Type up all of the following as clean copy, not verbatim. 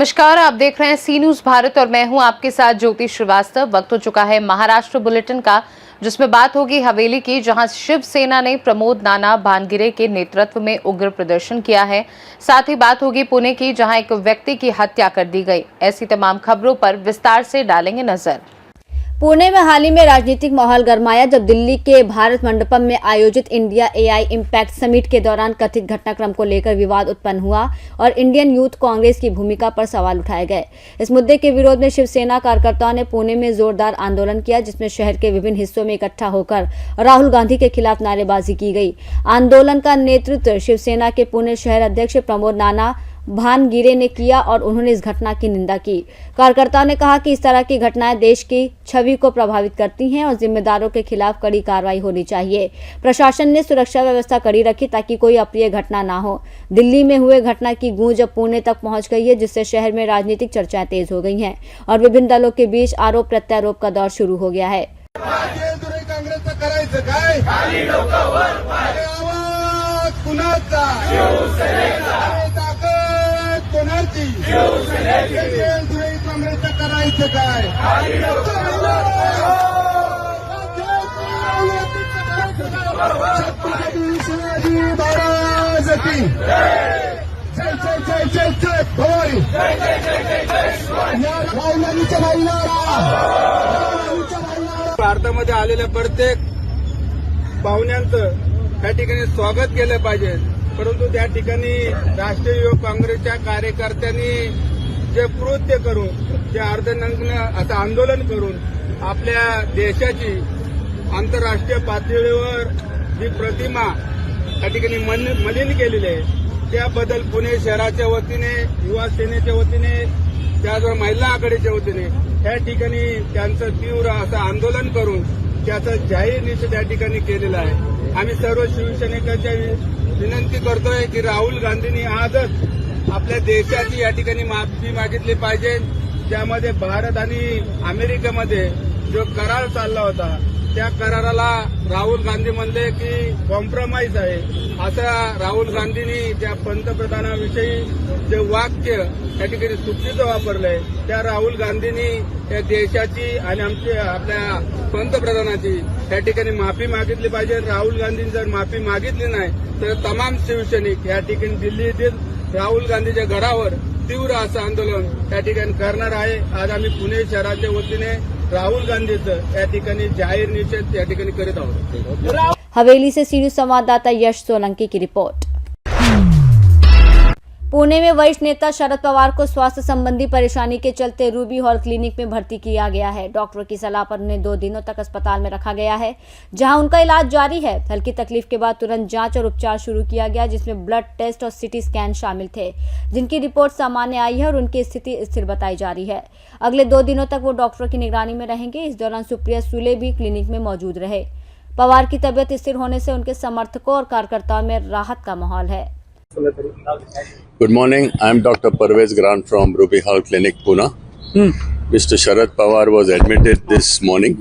नमस्कार, आप देख रहे हैं सी न्यूज भारत और मैं हूं आपके साथ ज्योति श्रीवास्तव। वक्त हो चुका है महाराष्ट्र बुलेटिन का, जिसमें बात होगी हवेली की, जहां शिवसेना ने प्रमोद नाना भानगिरे के नेतृत्व में उग्र प्रदर्शन किया है। साथ ही बात होगी पुणे की, जहां एक व्यक्ति की हत्या कर दी गई। ऐसी तमाम खबरों पर विस्तार से डालेंगे नजर। पुणे में हाल ही में राजनीतिक माहौल गरमाया जब दिल्ली के भारत मंडपम में आयोजित इंडिया एआई इम्पैक्ट समिट के दौरान कथित घटनाक्रम को लेकर विवाद उत्पन्न हुआ और इंडियन यूथ कांग्रेस की भूमिका पर सवाल उठाए गए। इस मुद्दे के विरोध में शिवसेना कार्यकर्ताओं ने पुणे में जोरदार आंदोलन किया, जिसमें शहर के विभिन्न हिस्सों में इकट्ठा होकर राहुल गांधी के खिलाफ नारेबाजी की गई। आंदोलन का नेतृत्व शिवसेना के पुणे शहर अध्यक्ष प्रमोद नाना भानगिरे ने किया और उन्होंने इस घटना की निंदा की। कार्यकर्ताओं ने कहा कि इस तरह की घटनाएं देश की छवि को प्रभावित करती हैं और जिम्मेदारों के खिलाफ कड़ी कार्रवाई होनी चाहिए। प्रशासन ने सुरक्षा व्यवस्था कड़ी रखी ताकि कोई अप्रिय घटना ना हो। दिल्ली में हुए घटना की गूंज अब पुणे तक पहुंच गई है, जिससे शहर में राजनीतिक चर्चाएं तेज हो गई हैं और विभिन्न दलों के बीच आरोप प्रत्यारोप का दौर शुरू हो गया है। भारतामध्ये आलेल्या प्रत्येक पाहुण्यांचं त्या ठिकाणी स्वागत केलं पाहिजे, परंतु त्या ठिकाणी राष्ट्रीय युवक काँग्रेसच्या कार्यकर्त्यांनी जे कृत्य करून, जे अर्धनग्न असं आंदोलन करून आपल्या देशाची आंतरराष्ट्रीय पातळीवर जी प्रतिमा त्या ठिकाणी मलिन केलेली आहे, त्याबद्दल पुणे शहराच्या वतीने, युवा सेनेच्या वतीने, त्याचबरोबर महिला आघाडीच्या वतीने त्या ठिकाणी त्यांचं तीव्र असं आंदोलन करून त्याचा जाहीर निषेध त्या ठिकाणी केलेला आहे। आम्ही सर्व शिवसैनिकांच्या विनंती करतोय की राहुल गांधींनी आजच आपल्या देशाची या ठिकाणी माफी मागितली पाहिजे। त्यामध्ये भारत आणि अमेरिकेमध्ये जो करार चालला होता, त्या कराराला राहुल गांधी म्हणले की कॉम्प्रोमाइज आहे, असं राहुल गांधींनी त्या पंतप्रधानाविषयी जे वाक्य त्या ठिकाणी चुकीचं वापरलंय, त्या राहुल गांधींनी त्या देशाची आणि आपल्या पंतप्रधानाची त्या ठिकाणी माफी मागितली पाहिजे। राहुल गांधींनी जर माफी मागितली नाही तर तमाम शिवसैनिक या ठिकाणी दिल्ली येथील राहुल गांधीच्या घरावर तीव्र असं आंदोलन त्या ठिकाणी करणार आहे। आज आम्ही पुणे शहराच्या वतीने राहुल गांधीचं या ठिकाणी जाहीर निषेध या ठिकाणी करीत आहोत। हवेली से सी न्यूज संवाददाता यश सोलंकी की रिपोर्ट। पुणे में वरिष्ठ नेता शरद पवार को स्वास्थ्य संबंधी परेशानी के चलते रूबी हॉल क्लिनिक में भर्ती किया गया है। डॉक्टर की सलाह पर उन्हें 2 दिनों तक अस्पताल में रखा गया है, जहां उनका इलाज जारी है। हल्की तकलीफ के बाद तुरंत जांच और उपचार शुरू किया गया, जिसमें ब्लड टेस्ट और सिटी स्कैन शामिल थे, जिनकी रिपोर्ट सामान्य आई है और उनकी स्थिति स्थिर बताई जा रही है। अगले 2 दिनों तक वो डॉक्टरों की निगरानी में रहेंगे। इस दौरान सुप्रिया सुले भी क्लिनिक में मौजूद रहे। पवार की तबियत स्थिर होने से उनके समर्थकों और कार्यकर्ताओं में राहत का माहौल है। Good morning. I am Dr. Parvez Grant from Ruby Hall Clinic, Pune. Mr. Sharad Pawar was admitted this morning.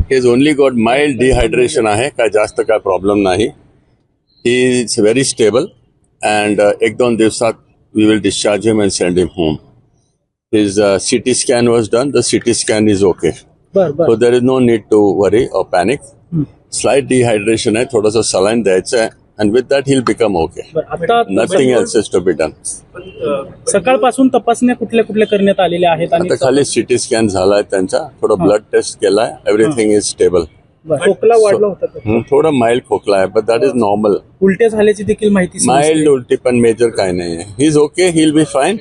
He has only got mild dehydration आहे, काय जास्त काय प्रॉब्लेम नाही. He is very stable and 1-2 दिवसात we will discharge him and send him home. His CT scan was done. The CT scan is okay. So there is no need to worry or panic. Slight dehydration आहे, थोडंसं saline द्यायचं आहे. And with that he'll become okay. Nothing else is to be done. सकाळपासून तपासण्या कुठल्या करण्यात आलेल्या आहेत आणि आता खाली सिटी स्कॅन झालाय त्यांचा, थोडं ब्लड टेस्ट केलाय, एव्हरीथिंग इज स्टेबल. खोकला वाढला होता थोडं माइल्ड खोकला आहे, बट दॅट इज नॉर्मल. उलट्या झाल्याची देखील माहिती माइल्ड उलटी पण मेजर काय नाही आहे. He is okay, he will be fine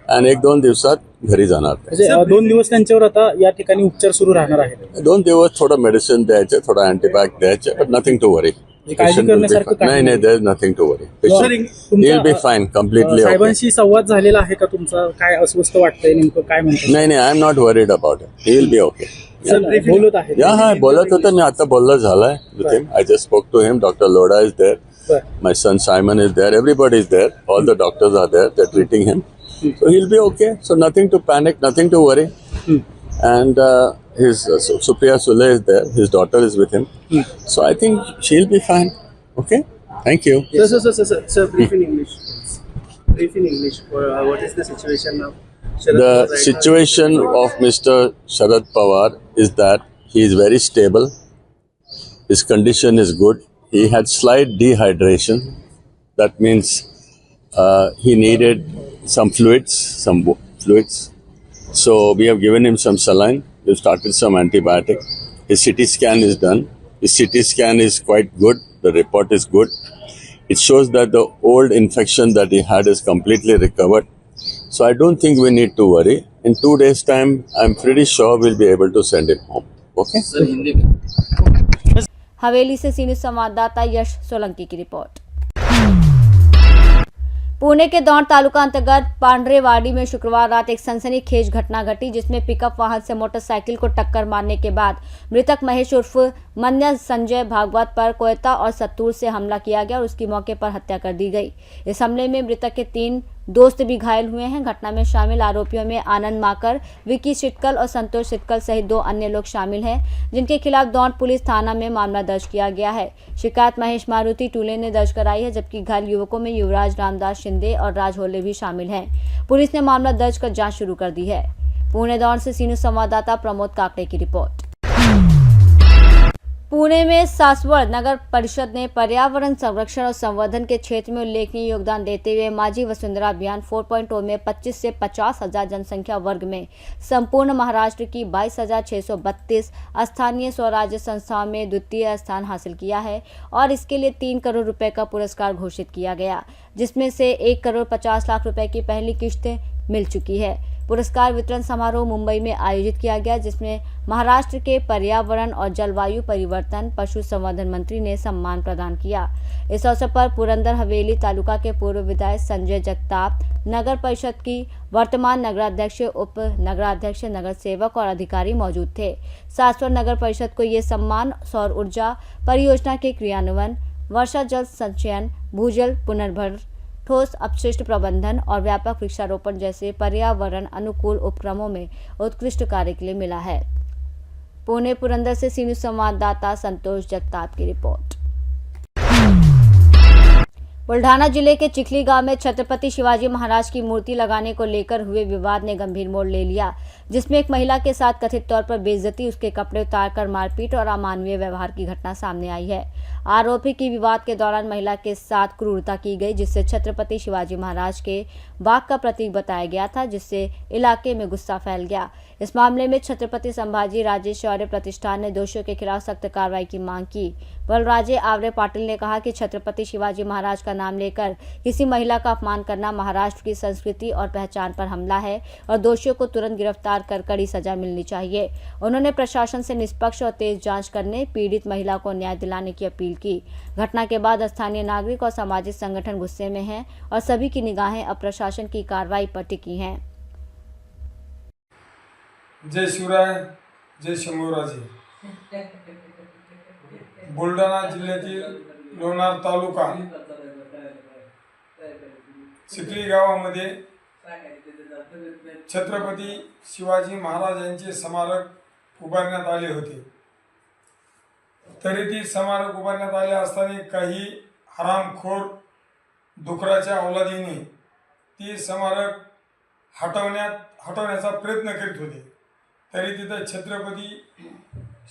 आणि 1-2 दिवसात घरी जाणार. 2 दिवस त्यांच्यावर आता या ठिकाणी उपचार सुरू राहणार आहेत. 2 दिवस थोडं मेडिसिन द्यायचे, थोडं अँटीबायोटिक द्यायचे, बट नथिंग टू वरी. नाही, there is nothing to worry. He will be fine, completely. साहेबांशी संवाद झालेला आहे का तुमचा? काय अस्वस्थ वाटतंय, नेमकं काय म्हणतात? नाही, I am not worried about it. He will be okay. बोलत आहे. हा बोलत होतं मी, आता बोलणं झालंय with him. I just spoke to him. Doctor Lodha is there, my son Simon is there, everybody is there, all the doctors are there, they are treating him. So he'll be okay. So nothing to panic, nothing to worry. And his Supriya Sule is there. His daughter is with him. So I think she'll be fine. Okay. Thank you. Sir, brief in English. Brief in English. What is the situation now? The situation of Mr. Sharad Pawar is that he is very stable. His condition is good. He had slight dehydration. That means he needed some fluids. So we have given him some saline. We've started some antibiotic. His CT scan is done. His CT scan is quite good. The report is good. It shows that the old infection that he had is completely recovered. So I don't think we need to worry. In 2 days' time, I'm pretty sure we'll be able to send him home. Okay? हवेली से सी news संवाददाता यश सोलंकी की report. Pune के दौंड तालुका अंतर्गत पांडरेवाड़ी में शुक्रवार रात एक सनसनीखेज घटना घटी, जिसमें पिकअप वाहन से मोटरसाइकिल को टक्कर मारने के बाद मृतक महेश उर्फ मन्या संजय भागवत पर कोयता और सत्तूर से हमला किया गया और उसकी मौके पर हत्या कर दी गई। इस हमले में मृतक के 3 दोस्त भी घायल हुए हैं। घटना में शामिल आरोपियों में आनंद माकर, विकी सिटकल और संतोष सिटकल सहित 2 अन्य लोग शामिल हैं, जिनके खिलाफ दौंड पुलिस थाना में मामला दर्ज किया गया है। शिकायत महेश मारुति टूले ने दर्ज कराई है, जबकि घायल युवकों में युवराज रामदास शिंदे और राज होले भी शामिल हैं। पुलिस ने मामला दर्ज कर जांच शुरू कर दी है। पुणे दौंड से सी न्यूज़ संवाददाता प्रमोद काकड़े की रिपोर्ट। पुणे में सासवड़ नगर परिषद ने पर्यावरण संरक्षण और संवर्धन के क्षेत्र में उल्लेखनीय योगदान देते हुए माझी वसुंधरा अभियान 4.0 में 25 से 50,000 जनसंख्या वर्ग में संपूर्ण महाराष्ट्र की 22,632 स्थानीय स्वराज्य संस्थाओं में द्वितीय स्थान हासिल किया है और इसके लिए 3 करोड़ रुपए का पुरस्कार घोषित किया गया, जिसमें से 1 करोड़ 50 लाख रुपए की पहली किश्त मिल चुकी है। पुरस्कार वितरण समारोह मुंबई में आयोजित किया गया, जिसमें महाराष्ट्र के पर्यावरण और जलवायु परिवर्तन पशु संवर्धन मंत्री ने सम्मान प्रदान किया। इस अवसर पर पुरंदर हवेली तालुका के पूर्व विधायक संजय जगताप, नगर परिषद की वर्तमान नगराध्यक्ष, उप नगराध्यक्ष, नगर सेवक और अधिकारी मौजूद थे। सासवड़ नगर परिषद को ये सम्मान सौर ऊर्जा परियोजना के क्रियान्वयन, वर्षा जल संचयन, भूजल पुनर्भरण, ठोस अपशिष्ट प्रबंधन और व्यापक वृक्षारोपण जैसे पर्यावरण अनुकूल उपक्रमों में उत्कृष्ट कार्य के लिए मिला है। पुणे पुरंदर से सी न्यूज़ संवाददाता संतोष जगताप की रिपोर्ट। बुल्ढाना जिले के चिखली गांव में छत्रपति शिवाजी महाराज की मूर्ति लगाने को लेकर हुए विवाद ने गंभीर मोड़ ले लिया, जिसमें एक महिला के साथ कथित तौर पर बेइज्जती, उसके कपड़े उतारकर मारपीट और अमानवीय व्यवहार की घटना सामने आई है। आरोपी की विवाद के दौरान महिला के साथ क्रूरता की गई, जिससे छत्रपति शिवाजी महाराज के बाग का प्रतीक बताया गया था, जिससे इलाके में गुस्सा फैल गया। इस मामले में छत्रपति संभाजी राजे शौर्य प्रतिष्ठान ने दोषियों के खिलाफ सख्त कार्रवाई की मांग की। बलराजे आवरे पाटिल ने कहा कि छत्रपति शिवाजी महाराज का नाम लेकर किसी महिला का अपमान करना महाराष्ट्र की संस्कृति और पहचान पर हमला है और दोषियों को तुरंत गिरफ्तार कर कड़ी सजा मिलनी चाहिए। उन्होंने प्रशासन से निष्पक्ष और तेज जांच करने, पीड़ित महिला को न्याय दिलाने की अपील की। घटना के बाद स्थानीय नागरिक और सामाजिक संगठन गुस्से में हैं और सभी की निगाहें अब प्रशासन की कार्रवाई पर टिकी हैं। जय शिवराय, जय शंभूराजे। बुलढाणा जिल्ह्यातील लोणार तालुका चिखली गावामध्ये छत्रपती शिवाजी महाराज यांचे स्मारक उभारण्यात आले होते। तरी ती स्मारक उभारण्यात आले असताना काही हरामखोर डुकराच्या अवलादीने ती स्मारक हटवण्याचा प्रयत्न करीत होते। तरी तिथे छत्रपती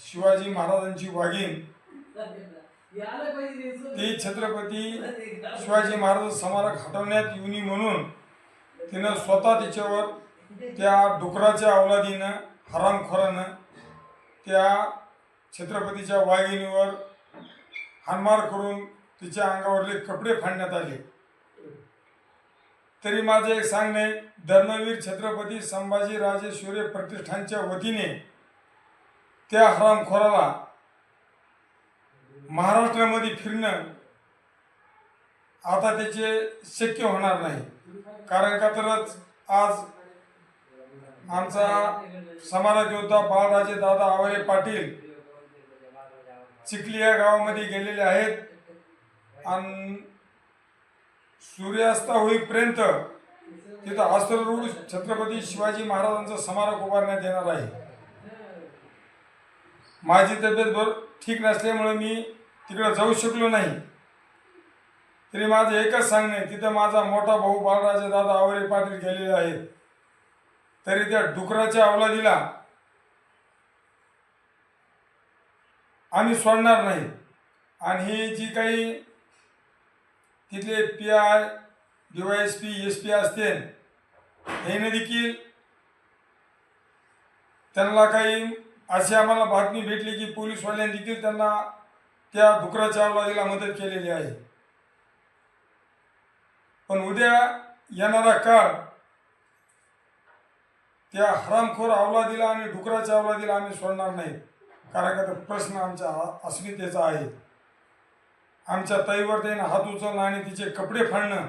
शिवाजी महाराजांची वाघीण ती छत्रपती शिवाजी महाराज स्मारक हटवण्यात येऊनी म्हणून तिनं स्वतः तिच्यावर त्या डुकराच्या अवलादीनं, हरामखोरानं त्या छत्रपतीच्या वाघिणीवर हाणमार करून तिच्या अंगावरले कपडे फाडण्यात आले। तरी माझे एक सांगणे, धर्मवीर छत्रपती संभाजी राजे शौर्य प्रतिष्ठानच्या वतीने त्या हरामखोराला महाराष्ट्रामध्ये फिरणं आता त्याचे शक्य होणार नाही। कारण का तरच आज आमचा स्मारक योद्धा बाळराजे दादा आवरे पाटील चिखली या गावामध्ये गेलेले आहेत आणि सूर्यास्त होईपर्यंत तिथं अस्त्ररूढ छत्रपती शिवाजी महाराजांचं स्मारक उभारण्यात येणार आहे। माझी तब्येत ठीक नसल्यामुळे मी तिकडे जाऊ शकलो नाही। तरी माझं एकच सांगणे, तिथं माझा मोठा भाऊ बाळराजे दादा आवरे पाटील गेलेले आहेत तरी त्या डुकराच्या अवलादीला आम्ही सोडणार नाही। आणि ही जी काही तिथले PI, DYSP, SP असतील, याने देखील त्यांना काही अशी आम्हाला बातमी भेटली की पोलीसवाल्यांनी देखील त्यांना त्या डुकराच्या अवलादीला मदत केलेली आहे। पण उद्या येणारा काळ त्या हरामखोर अवलादीला आणि डुकराच्या अवलादीला आम्ही सोडणार नाही, कारण का तो प्रश्न आमच्या अस्मितेचा आहे। आमच्या ताईवर त्याने हात उचलणं आणि तिचे कपडे फाडणं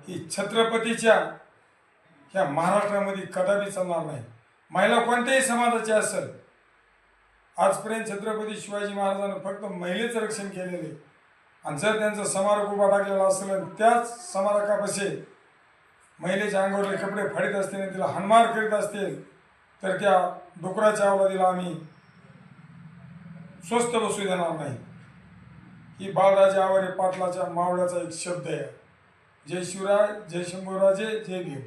ही छत्रपतीच्या ह्या महाराष्ट्रामध्ये कदापि चालणार नाही। महिला कोणत्याही समाजाची असेल, आजपर्यंत छत्रपती शिवाजी महाराजांनी फक्त महिलेचं रक्षण केलेले, आणि जर त्यांचा स्मारक उभा टाकलेला असेल आणि त्याच स्मारकापाशी महिलेच्या अंगावरले कपडे फाडीत असतील आणि तिला हाणमार करीत असतील, तर त्या डुकराच्या अवलादीला आम्ही स्वस्थ बसू देणार नाही। ही बाळराजे आवारे पाटलाच्या मावळ्याचा एक शब्द आहे। जय शिवराय, जय शंभूराजे, जय भीम।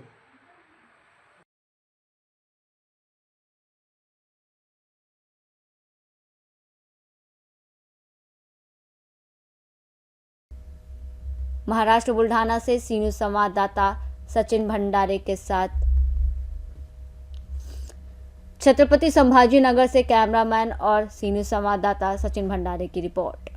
महाराष्ट्र बुल्ढाना से सी न्यूज़ संवाददाता सचिन भंडारे के साथ छत्रपति संभाजी नगर से कैमरामैन और सी न्यूज़ संवाददाता सचिन भंडारे की रिपोर्ट।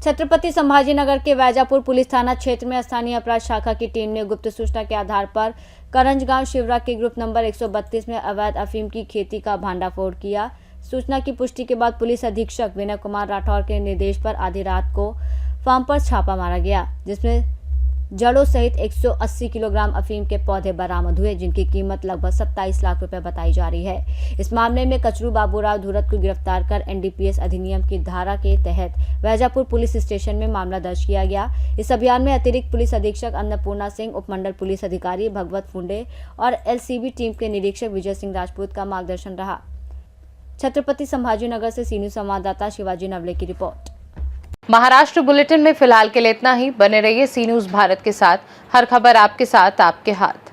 छत्रपति संभाजी नगर के वैजापुर पुलिस थाना क्षेत्र में स्थानीय अपराध शाखा की टीम ने गुप्त सूचना के आधार पर करंजगांव शिवरा के ग्रुप नंबर 132 में अवैध अफीम की खेती का भांडाफोड़ किया। सूचना की पुष्टि के बाद पुलिस अधीक्षक विनय कुमार राठौर के निर्देश पर आधी रात को फार्म पर छापा मारा गया, जिसमें जड़ों सहित 180 किलोग्राम अफीम के पौधे बरामद हुए, जिनकी कीमत लगभग 27 लाख रुपए बताई जा रही है। इस मामले में कचरू बाबूराव धूरत को गिरफ्तार कर NDPS अधिनियम की धारा के तहत वैजापुर पुलिस स्टेशन में मामला दर्ज किया गया। इस अभियान में अतिरिक्त पुलिस अधीक्षक अन्नपूर्णा सिंह, उपमंडल पुलिस अधिकारी भगवत फुंडे और LCB टीम के निरीक्षक विजय सिंह राजपूत का मार्गदर्शन रहा। छत्रपति संभाजी नगर से सी न्यूज़ संवाददाता शिवाजी नवले की रिपोर्ट। महाराष्ट्र बुलेटिन में फिलहाल के लिए इतना ही। बने रहिए सी न्यूज़ भारत के साथ। हर खबर आपके साथ, आपके हाथ।